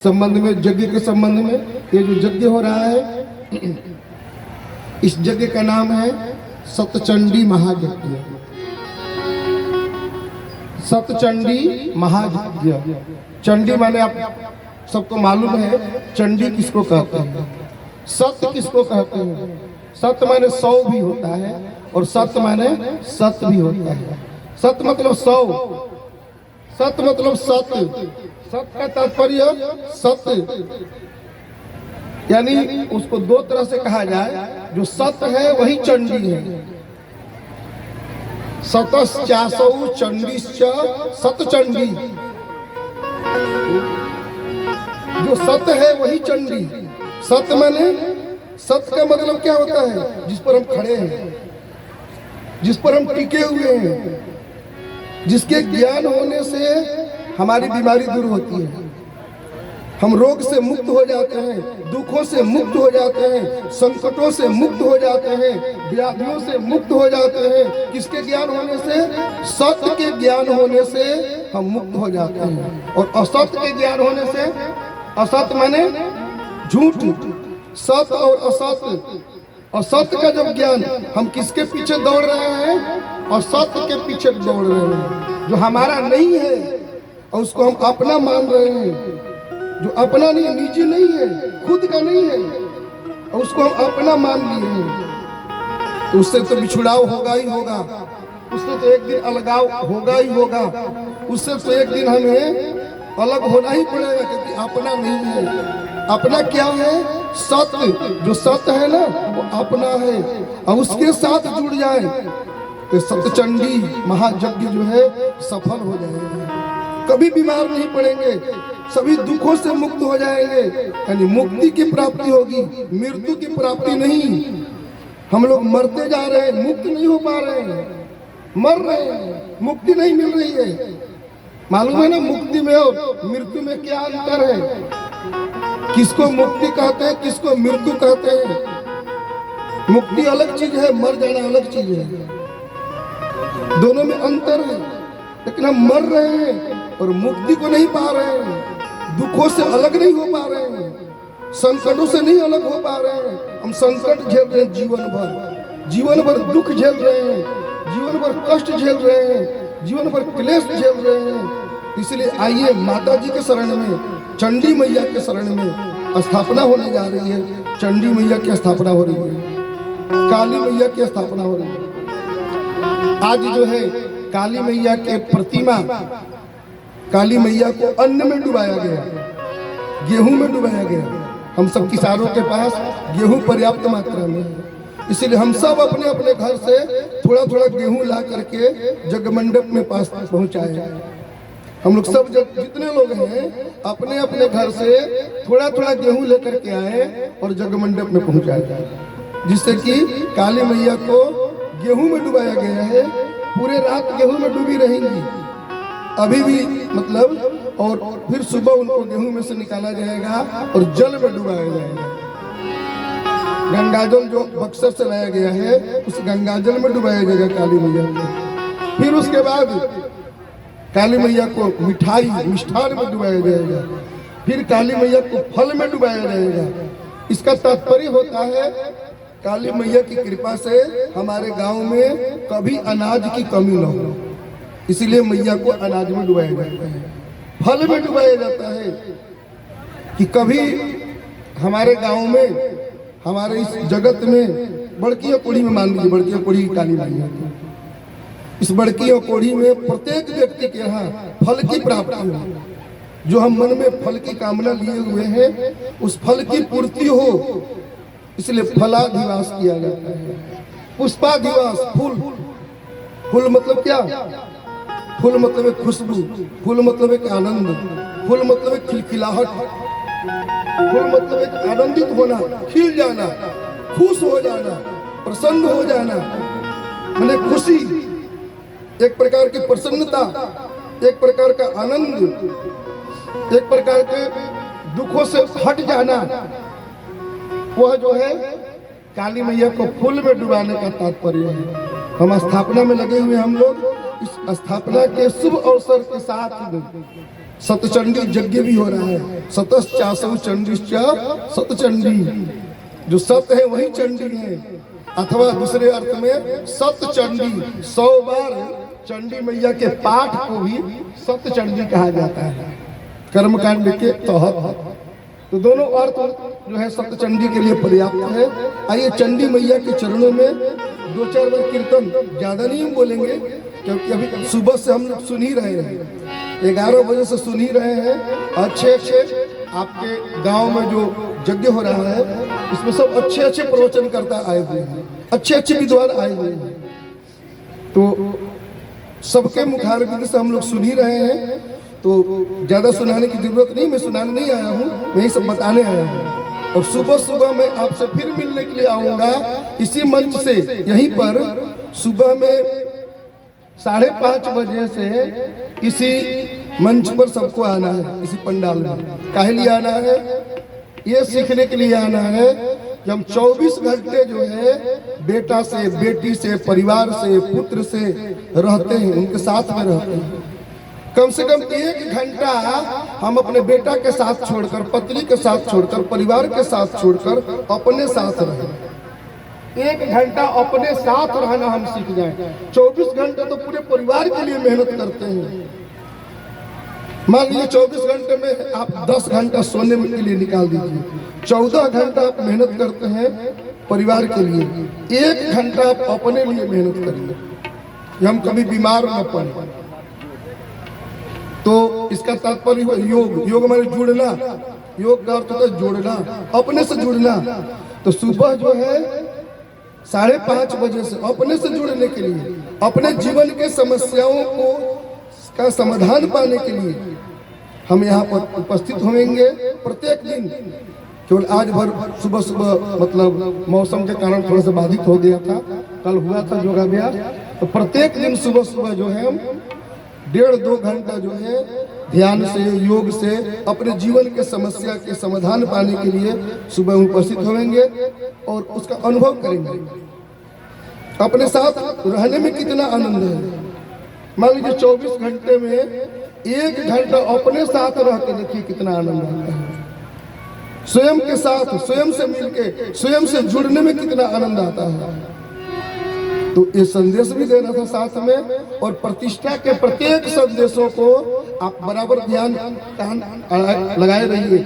संबंध में, यज्ञ के संबंध में। ये जो यज्ञ हो रहा है, इस यज्ञ का नाम है सतचंडी महायज्ञ। सतचंडी महायज्ञ। चंडी माने आप सबको मालूम है चंडी किसको कहते हैं, सत्य किसको कहते हैं। सत्य माने 100 भी होता है और सत्य माने सत्य भी होता है। सत्य मतलब 100, सत्य मतलब सत्य। सत्य का तात्पर्य सत्य, यानी उसको दो तरह से कहा जाए। जो सत्य है वही चंडी है। सतश्चासौ चंडीश्च सतचंडी। जो सत्य है वही चंडी। सत्य माने, सत्य का मतलब क्या होता है? जिस पर हम खड़े हैं, जिस पर हम टिके हुए हैं, जिसके ज्ञान होने से हमारी बीमारी दूर होती है, हम रोग से मुक्त हो जाते हैं, दुखों से मुक्त हो जाते हैं, संकटों से मुक्त हो जाते हैं, व्याधियों से मुक्त हो जाते हैं। किसके ज्ञान होने से? सत्य के ज्ञान होने से हम मुक्त हो जाते हैं। और असत्य के ज्ञान होने से, असत्य माने झूठ, सत्य और असत्य। असत्य का जब ज्ञान, हम किसके पीछे दौड़ रहे हैं? असत्य के पीछे दौड़ रहे हैं, जो हमारा नहीं है और उसको हम अपना मान रहे हैं। जो अपना नहीं, निजी नहीं है, खुद का नहीं है और उसको हम अपना मान लिए हैं, तो उससे तो बिछुड़ाव होगा ही होगा, उससे तो एक दिन अलगाव होगा ही होगा, उससे तो एक दिन हमें अलग होना ही पड़ेगा, क्योंकि अपना नहीं है। अपना क्या है? सत्य। जो सत्य है ना वो अपना है, और उसके साथ जुड़ जाए तो सतचंडी महायज्ञ जो है सफल हो जाएगा। कभी बीमार नहीं पड़ेंगे, सभी दुखों से मुक्त हो जाएंगे, यानी मुक्ति की प्राप्ति होगी, मृत्यु की प्राप्ति नहीं। हम लोग मरते जा रहे हैं, मुक्त नहीं हो पा रहे हैं, मर रहे हैं, मुक्ति नहीं मिल रही है। मालूम है ना मुक्ति में और मृत्यु में क्या अंतर है? किसको मुक्ति कहते हैं, किसको मृत्यु कहते हैं? मुक्ति अलग चीज है, मर जाना अलग चीज है। दोनों में अंतर है। लेकिन हम मर रहे हैं और मुक्ति को नहीं पा रहे हैं, दुखों से अलग नहीं हो पा रहे हैं, संकटों से नहीं अलग हो पा रहे हैं। हम संकट झेल रहे हैं, जीवन भर दुख झेल रहे हैं, जीवन भर कष्ट झेल रहे हैं, जीवन भर क्लेश झेल रहे हैं। इसलिए आइए माता जी के शरण में, चंडी मैया के शरण में स्थापना होने जा रही है। चंडी मैया की स्थापना हो रही है, काली मैया की स्थापना हो रही है। आज जो है काली मैया के प्रतिमा, काली मैया को अन्न में डुबाया गया, गेहूं में डुबाया गया। हम सब किसानों के पास गेहूं पर्याप्त मात्रा में है, इसलिए हम सब अपने अपने घर से थोड़ा थोड़ा गेहूं ला करके जगमंडप में पास पहुंचाए। हम लोग सब जितने लोग हैं अपने अपने घर से थोड़ा थोड़ा गेहूं लेकर के आए और जगमंडप में पहुंचाए, जिससे कि काली मैया को गेहूं में डुबाया गया है। पूरे रात गेहूं में डूबी रहेंगी अभी भी, मतलब, और फिर सुबह उनको गेहूं में से निकाला जाएगा और जल में डुबाया जाएगा। गंगाजल जो बक्सर से लाया गया है उस गंगाजल में डुबाया जाएगा काली मैया को। फिर उसके बाद काली मैया को मिठाई मिष्ठान में डुबाया जाएगा। फिर काली मैया को फल में डुबाया जाएगा। इसका तात्पर्य होता है काली मैया की कृपा से हमारे गांव में कभी अनाज की कमी न हो, इसीलिए मैया को अनाज में डुबाया जाता है, फल में डुबाया जाता है। कि कभी हमारे गांव में, हमारे इस जगत में, बड़किया कोढ़ी में, मान लीजिए बड़किया कोढ़ी काली मैया, इस बड़किया कोढ़ी में प्रत्येक व्यक्ति के यहाँ फल की प्राप्ति हो। जो हम मन में फल की कामना लिए हुए हैं उस फल की पूर्ति हो, इसलिए फलाधिवास किया जाता है। पुष्पाधिवास, फूल। फूल मतलब क्या? फूल मतलब एक खुशबू, फूल मतलब एक आनंद, फूल मतलब एक खिलखिलाहट, फूल मतलब एक आनंदित होना, खिल जाना, खुश हो जाना, प्रसन्न हो जाना, माने खुशी, एक प्रकार की प्रसन्नता, एक प्रकार का आनंद, एक प्रकार के दुखों से हट जाना। वह जो है काली मैया को फूल में डुबाने का तात्पर्य है। हम स्थापना में लगे हुए हम लोग इस स्थापना के शुभ अवसर के साथ में सतचंडी यज्ञ भी हो रहा है। सतश्चासौ चंडीश्च सतचंडी, जो सत है वही चंडी है, अथवा दूसरे अर्थ में सतचंडी, 100 बार चंडी मैया के पाठ को भी सतचंडी कहा जाता है कर्मकांड के तहत। तो दोनों अर्थ जो है सप्तचंडी के लिए पर्याप्त है। आइए चंडी मैया के चरणों में 2-4 बार कीर्तन, ज्यादा नहीं बोलेंगे क्योंकि अभी सुबह से हम लोग सुन ही रहे हैं, 11 बजे से सुन ही रहे हैं। अच्छे आपके गांव में जो यज्ञ हो रहा है इसमें सब अच्छे प्रवचन करता आए हुए हैं, अच्छे विद्वान आए हुए हैं। तो सबके मुखारबिंद से हम लोग सुन ही रहे हैं, तो ज्यादा सुनाने की जरूरत नहीं, मैं सुनाने नहीं आया हूँ, मैं ही सब बताने आया हूँ। और सुबह मैं आपसे फिर मिलने के लिए आऊंगा इसी मंच से। यहीं पर सुबह में 5:30 बजे से इसी मंच पर सबको आना है, इसी पंडाल में। काहे लिए आना है? ये सीखने के लिए आना है कि हम 24 घंटे जो है बेटा से, बेटी से, परिवार से, पुत्र से रहते हैं, उनके साथ में रहते हैं। कम से कम 1 घंटा हम अपने बेटा के साथ छोड़कर, पत्नी के साथ छोड़कर, परिवार के साथ छोड़कर अपने साथ रहें। 1 घंटा अपने साथ रहना हम सीख जाएं। 24 घंटे तो पूरे परिवार के लिए मेहनत करते हैं। मान लीजिए 24 घंटे में आप 10 घंटा सोने के लिए निकाल दीजिए, 14 घंटा आप मेहनत करते हैं परिवार के लिए, 1 घंटा आप अपने लिए मेहनत करिए कि हम कभी बीमार न पड़े। तो इसका तात्पर्य योग माने जुड़ना, योग का अर्थ होता है जोड़ना, अपने से जुड़ना। तो सुबह जो है 5:30 बजे से अपने से जुड़ने के लिए, अपने जीवन के समस्याओं को का समाधान पाने के लिए हम यहाँ पर उपस्थित होंगे प्रत्येक दिन। केवल आज भर सुबह मतलब मौसम के कारण थोड़ा सा बाधित हो गया था, कल हुआ था योगाभ्यास। तो प्रत्येक दिन सुबह जो है हम 1.5-2 घंटा जो है ध्यान से, योग से अपने जीवन के समस्या के समाधान पाने के लिए सुबह उपस्थित होंगे और उसका अनुभव करेंगे। अपने साथ रहने में कितना आनंद है। मान लीजिए 24 घंटे में 1 घंटा अपने साथ रह के देखिए कितना आनंद आता है। स्वयं के साथ, स्वयं से मिलके, स्वयं से जुड़ने में कितना आनंद आता है। तो ये संदेश भी देना था साथ में। और प्रतिष्ठा के प्रत्येक संदेशों को आप बराबर ध्यान लगाए रहिए,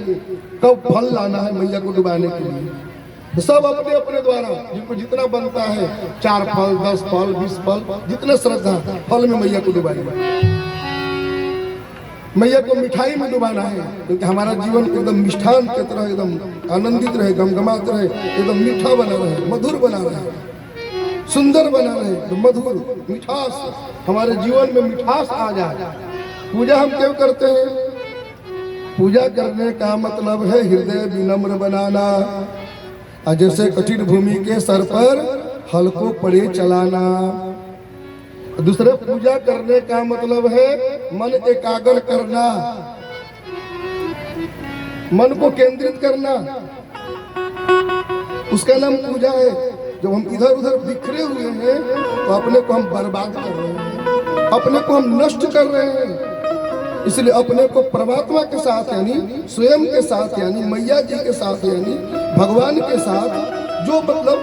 कब फल लाना है मैया को डुबाने के लिए। सब अपने अपने द्वारा जिनको जितना बनता है, 4 फल, 10 फल, 20 फल, जितने श्रद्धा फल में मैया को डुबाइए। मैया को मिठाई में डुबाना है, क्योंकि हमारा जीवन एकदम मिष्ठान की तरह एकदम आनंदित रहे, गमगमात रहे, एकदम मीठा बना रहे, मधुर बना रहे, सुंदर बना रहे, तो मधुर मिठास हमारे जीवन में मिठास आ जाए। पूजा हम क्यों करते हैं? पूजा करने का मतलब है हृदय विनम्र बनाना, जैसे कठिन भूमि के सर पर हल को पड़े चलाना। दूसरा, पूजा करने का मतलब है मन एकाग्र करना, मन को केंद्रित करना, उसका नाम पूजा है। जब हम इधर उधर बिखरे हुए हैं तो अपने को हम बर्बाद कर रहे हैं, अपने को हम नष्ट कर रहे हैं। इसलिए अपने को परमात्मा के साथ यानी स्वयं के साथ यानी मैया जी के साथ यानी भगवान के साथ, जो मतलब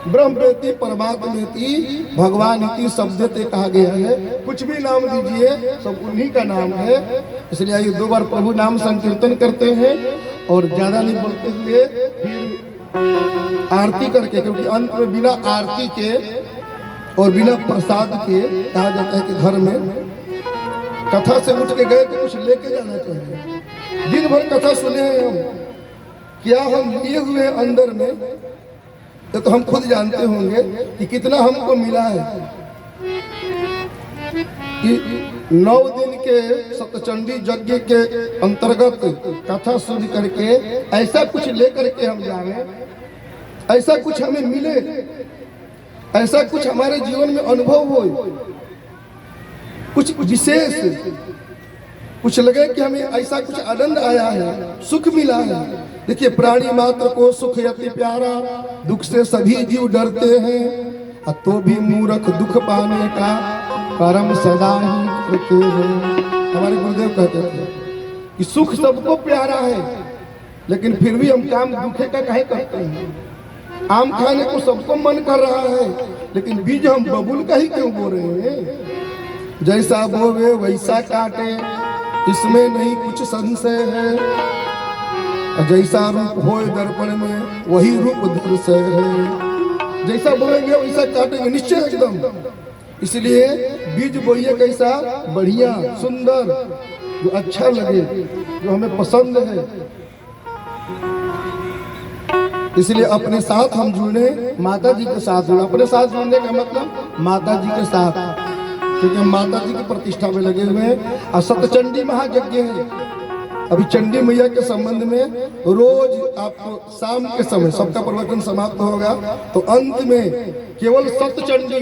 ब्रह्मेति परमात्मेति भगवानिति शब्दते कहा गया है। कुछ भी नाम दीजिए सब उन्हीं का नाम है। इसलिए आइए 2 बार प्रभु नाम संकीर्तन करते हैं और ज्यादा नहीं बोलते हुए फिर आरती करके, क्योंकि अंत में बिना आरती के और बिना प्रसाद के कहा जाता है कि घर में कथा से उठ के गए तो कुछ लेके जाना चाहिए। दिन भर कथा सुने हैं हम, क्या हम लिए हुए अंदर में, तो हम खुद जानते होंगे कि कितना हमको मिला है। कि 9 दिन के सप्तचंडी यज्ञ के अंतर्गत कथा सुन करके ऐसा कुछ लेकर के हम जाए, ऐसा कुछ हमें मिले, ऐसा कुछ हमारे जीवन में अनुभव हो, कुछ विशेष, कुछ लगे कि हमें ऐसा कुछ आनंद आया है, सुख मिला है। देखिए, प्राणी मात्र को सुख अति प्यारा, दुख से सभी जीव डरते हैं। तो भी मूर्ख दुख पाने का कर्म सदा ही करते हैं। हमारे गुरुदेव कहते थे कि सुख सबको प्यारा है, लेकिन फिर भी हम काम दुखे का काहे करते हैं। आम खाने को सबको मन कर रहा है, लेकिन बीज हम बबूल का ही क्यों बो रहे हैं। जैसा बोवे वैसा काटे, इसमें नहीं कुछ संशय है। जैसा रूप हो दर्पण में वही रूप दृश्य है। जैसा बोलेंगे वैसा काटेंगे निश्चय एकदम। इसलिए बीज बोइए कैसा बढ़िया सुंदर, जो अच्छा लगे, जो हमें पसंद है। इसलिए अपने साथ हम जुड़े, माता जी के साथ जुड़े। अपने साथ जुड़ने का मतलब माता जी के साथ, क्योंकि हम माता जी की प्रतिष्ठा में लगे हुए हैं। और सतचंडी महायज्ञ है। अभी चंडी मैया के संबंध में रोज आपको शाम के समय सबका प्रवचन समाप्त होगा, तो अंत में केवल सतचंडी,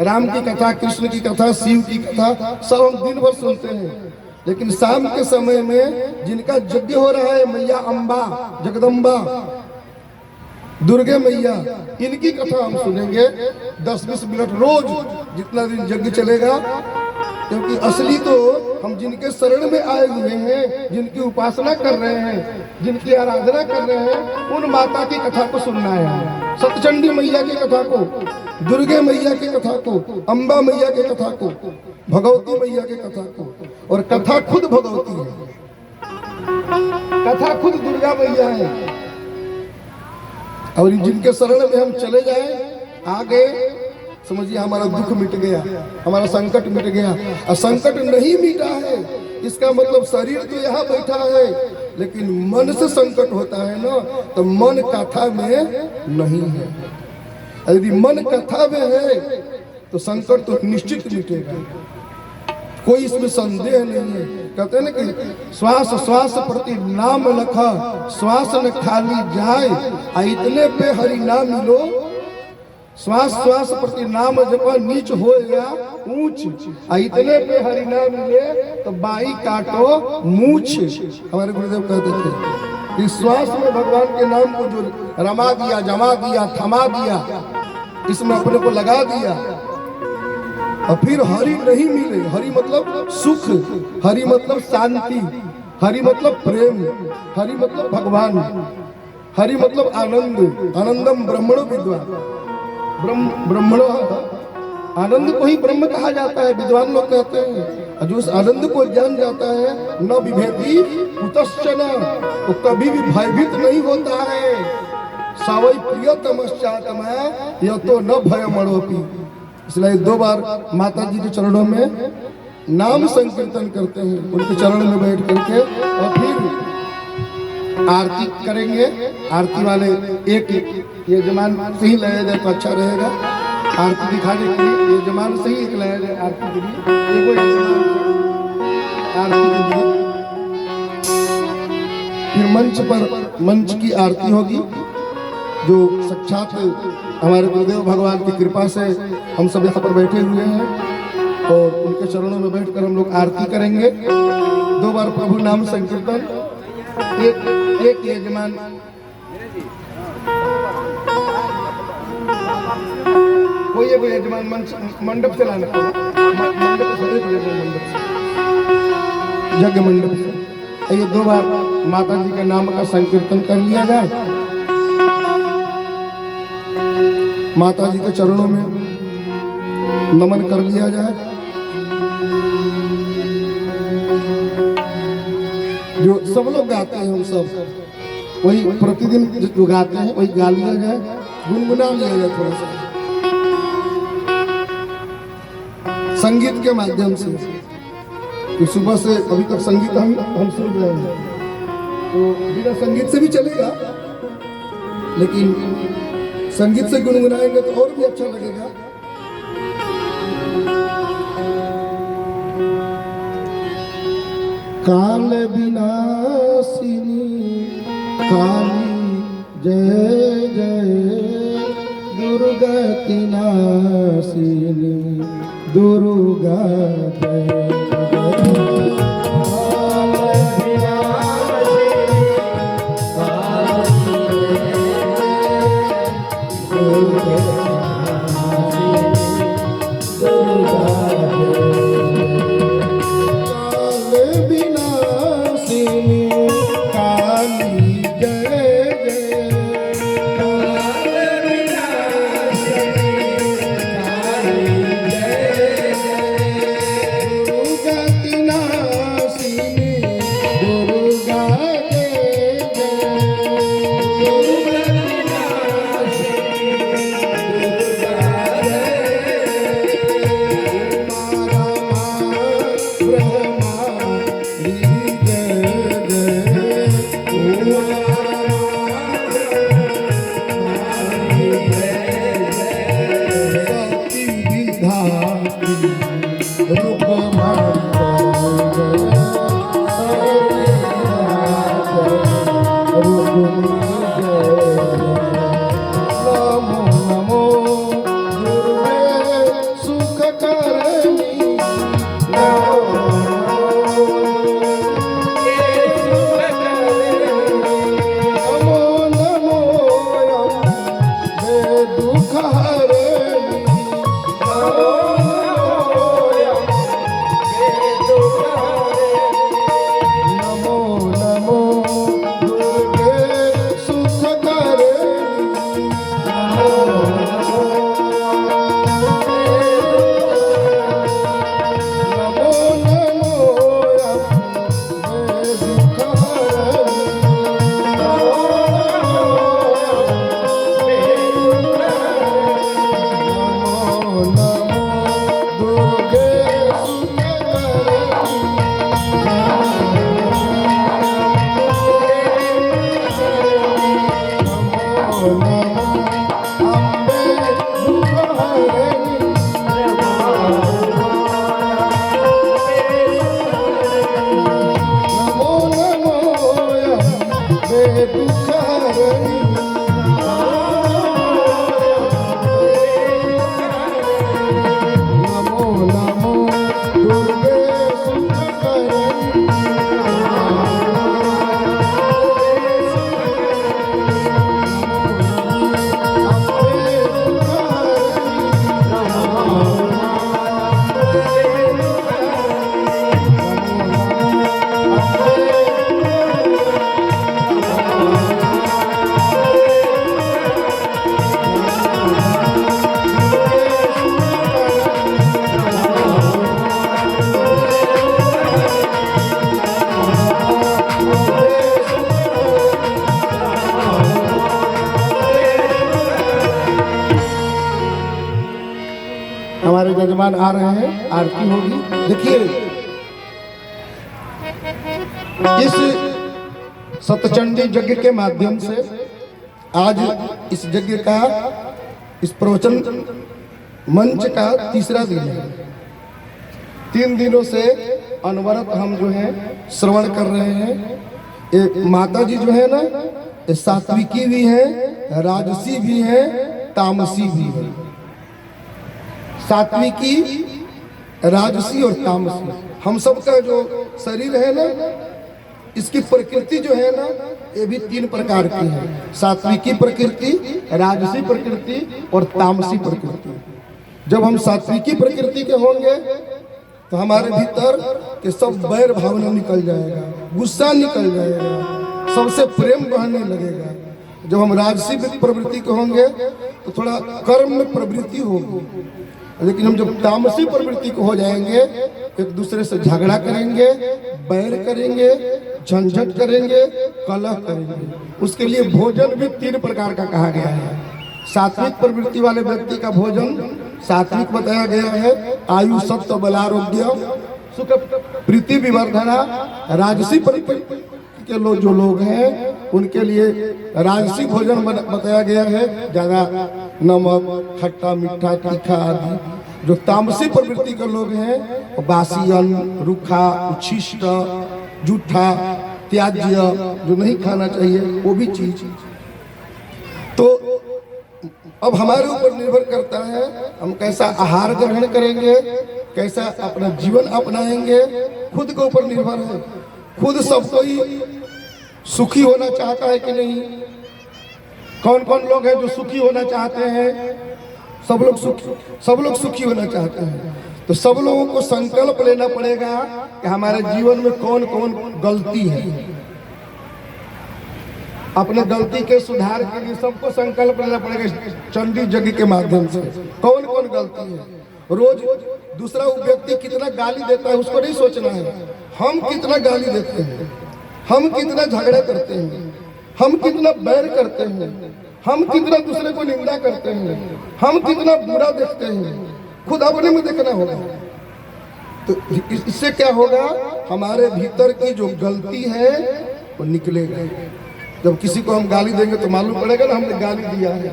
राम की कथा, कृष्ण की कथा, शिव की कथा सब हम दिन भर सुनते हैं। लेकिन शाम के समय में जिनका यज्ञ हो रहा है, मैया अम्बा, जगदम्बा, दुर्गे मैया, इनकी कथा हम सुनेंगे 10-20 मिनट रोज, जितना दिन यज्ञ चलेगा। क्योंकि असली तो हम जिनके शरण में आए हुए हैं, जिनकी उपासना कर रहे हैं, जिनकी आराधना कर रहे हैं, उन माता की कथा को सुनना है। सतचंडी मैया की कथा को, दुर्गे मैया की कथा को, अम्बा मैया की कथा को, भगवती मैया की कथा को। और कथा खुद भगवती है, कथा खुद दुर्गा मैया है। और जिनके शरण में हम चले जाएं आगे, समझिए हमारा दुख मिट गया, हमारा संकट मिट गया। और संकट नहीं मिटा है, इसका मतलब शरीर तो यहाँ बैठा है, लेकिन मन से संकट होता है ना, तो मन कथा में नहीं है। यदि मन कथा में है तो संकट तो निश्चित मिटेगा, कोई इसमें संदेह नहीं है। कहते हैं ना कि श्वास श्वास प्रति नाम लखा, श्वास न खाली जाए, इतने पे हरि नाम मिलो। श्वास श्वास प्रति नाम जपा, नीच हो या ऊंच, इतने पे हरि नाम मिले तो बाई काटो मूछ। हमारे गुरुदेव कहते थे कि श्वास में भगवान के नाम को जो रमा दिया, जमा दिया, थमा दिया, इसमें अपने को लगा दिया, और फिर हरि नहीं मिले। हरि मतलब सुख, हरि मतलब शांति, हरि मतलब प्रेम, हरि मतलब भगवान, हरि मतलब आनंद। आनंदम ब्रह्मणो विद्वान, ब्रह्मणो, आनंद को ही ब्रह्म कहा जाता है, विद्वान लोग कहते हैं। जो उस आनंद को जान जाता है, न विभेदी कुतश्चन, तो कभी भी भयभीत नहीं होता है। सावई प्रियतमश्चातम, यह तो न भय मणोपी। इसलिए 2 बार माता जी के चरणों में नाम संकीर्तन करते हैं, उनके चरण में बैठ करके, और फिर आरती करेंगे। आरती वाले एक यजमान से ही लाया जाए तो अच्छा रहेगा। आरती दिखाने के लिए यजमान से ही एक लाया जाए आरती के लिए, आरती के लिए। फिर मंच पर, मंच की आरती होगी, जो साक्षात हमारे गुरुदेव भगवान की कृपा से हम सब यहाँ पर बैठे हुए हैं, और उनके चरणों में बैठकर हम लोग आरती करेंगे। 2 बार प्रभु नाम संकीर्तन, एक यजमान, कोई एक यजमान मंडप से लाना, मंडप से, यज्ञ मंडप से। ये 2 बार माता जी के नाम का संकीर्तन कर लिया जाए, माता जी के चरणों में नमन कर लिया जाए। जो सब लोग गाते हैं, हम सब वही प्रतिदिन जो गाते हैं वही गा लिया जाए, गुनगुना लिया जाए थोड़ा सा संगीत के माध्यम से। तो सुबह से अभी तक संगीत हम सुन रहे हैं, तो बिना संगीत से भी चलेगा, लेकिन संगीत से गुनगुनाएंगे तो और भी अच्छा लगेगा। काल विनाशिनी काली जय जय, दुर्गति नाशिनी दुर्गा जय। यजमान आ रहे हैं, आरती होगी। देखिए इस सतचंडी यज्ञ के माध्यम से आज इस यज्ञ का, इस प्रवचन मंच का तीसरा दिन है। 3 दिनों से अनवरत हम जो है श्रवण कर रहे हैं। एक माता जी जो है ना, ये सात्विकी भी है, राजसी भी है, तामसी भी है। सात्विकी, राजसी और तामसी, हम सबका जो शरीर है ना, इसकी प्रकृति जो है ना, ये भी 3 प्रकार की है। सात्विकी प्रकृति, राजसी प्रकृति और तामसी प्रकृति। जब हम सात्विकी प्रकृति के होंगे तो हमारे भीतर के सब बैर भावना निकल जाएगा, गुस्सा निकल जाएगा, सबसे प्रेम बहने लगेगा। जब हम राजसी प्रवृत्ति के होंगे तो थोड़ा कर्म में प्रवृत्ति होगी। लेकिन हम जब तामसी प्रवृत्ति को हो जाएंगे, एक दूसरे से झगड़ा करेंगे, बैर करेंगे, झंझट करेंगे, कलह करेंगे। उसके लिए भोजन भी 3 प्रकार का कहा गया है। सात्विक प्रवृत्ति वाले व्यक्ति का भोजन सात्विक बताया गया है, आयु सत्व बलारोग्य सुख प्रीति विवर्धना। राजसी प्रवृत्ति के लोग जो लोग हैं उनके लिए राजसी भोजन बताया गया है, ज्यादा नमक, खट्टा, मीठा, तीखा आदि। जो तामसी प्रवृत्ति के लोग हैं वो बासी अन्न, रूखा, उच्छिष्ट, जूठा, त्याज्य, जो नहीं खाना चाहिए वो भी चीज। तो अब हमारे ऊपर निर्भर करता है हम कैसा आहार ग्रहण करेंगे, कैसा अपना जीवन अपनाएंगे, खुद के ऊपर निर्भर है। खुद सब कोई सुखी होना चाहता है कि नहीं? कौन कौन लोग हैं जो सुखी होना चाहते हैं? सब लोग सुखी होना चाहते हैं। तो सब लोगों को संकल्प लेना पड़ेगा कि हमारे जीवन में कौन कौन गलती है। अपने गलती के सुधार के लिए सबको संकल्प लेना पड़ेगा चंडी यज्ञ के माध्यम से। कौन कौन गलती है? रोज दूसरा व्यक्ति कितना गाली देता है उसको नहीं सोचना है, हम कितना गाली देते हैं, हम कितना झगड़ा करते हैं, हम कितना बैर करते हैं, हम कितना दूसरे को निंदा करते हैं, हम कितना बुरा देखते हैं। खुद अपने में देखना होगा। तो इससे क्या होगा, हमारे भीतर की जो गलती है वो निकलेगा। जब किसी को हम गाली देंगे तो मालूम पड़ेगा ना हमने गाली दिया है।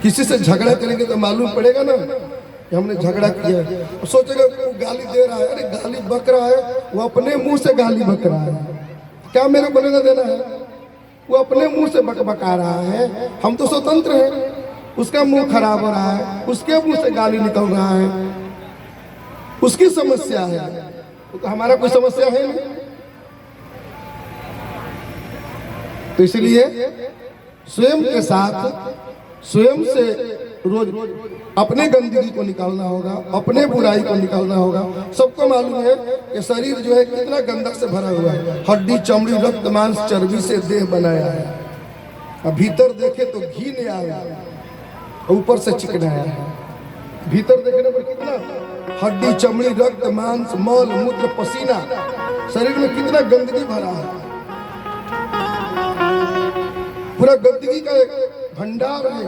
किसी से झगड़ा करेंगे तो मालूम पड़ेगा ना कि हमने झगड़ा किया है। सोचेगा वो गाली दे रहा है, अरे गाली बक रहा है, वो अपने मुंह से गाली बक रहा है, क्या मेरे को लेना देना है? वो अपने मुंह से बका रहा है, हम तो स्वतंत्र हैं। उसका मुंह खराब हो रहा है, उसके मुंह से गाली निकल रहा है, उसकी समस्या है, तो हमारा कोई समस्या है नहीं। तो इसलिए स्वयं के साथ, स्वयं से रोज अपने गंदगी को निकालना होगा, अपने बुराई को निकालना होगा। सबको मालूम है कि शरीर जो है कितना गंदा से भरा हुआ है। हड्डी, चमड़ी, रक्त, मांस, चर्बी से देह बनाया है। अब भीतर देखे तो घी नहीं आया, ऊपर से चिकनाया है। भीतर देखने पर कितना हड्डी, चमड़ी, रक्त, मांस, मल, मूत्र, पसीना, शरीर में कितना गंदगी भरा है। पूरा गंदगी का एक भंडार है।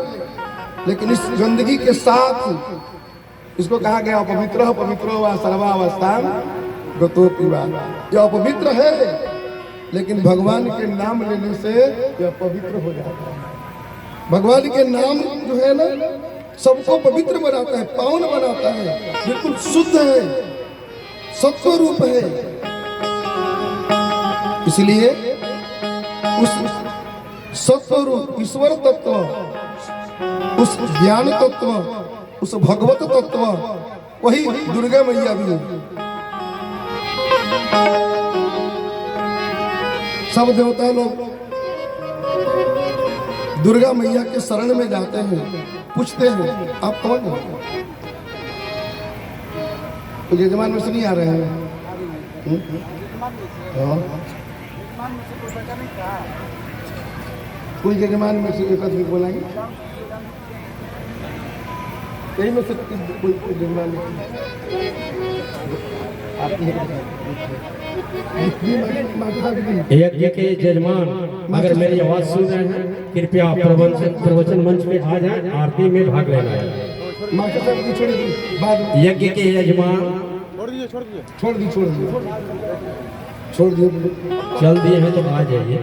लेकिन इस गंदगी के साथ इसको कहा गया अपवित्र पवित्रो व सर्वावस्थान गतो पीवा। यह अपवित्र है, लेकिन भगवान के नाम लेने से यह पवित्र हो जाता है। भगवान के नाम जो है ना, सबको पवित्र बनाता है, पावन बनाता है, बिल्कुल शुद्ध है, सत्व रूप है। इसलिए उस सत्व रूप ईश्वर तत्व, उस ज्ञान तत्व, उस भगवत तत्व, वही दुर्गा मैया भी है। सब देवता लोग दुर्गा मैया के शरण में जाते हैं, पूछते हैं आप कौन हो? तो यजमान में से नहीं आ रहे हैं। कोई यजमान में से एक आदमी बोलेंगे, कहीं में से कोई यजमान यज्ञ के यजमान अगर मेरी आवाज सुन रहे हैं, कृपया प्रवचन मंच पे आ जाए, आरती में भाग लेना है। मास्टर साहब की छोड़िए बाद में यज्ञ के यजमान छोड़ दिए छोड़ दिए चल दिए हैं तो आ जाइए।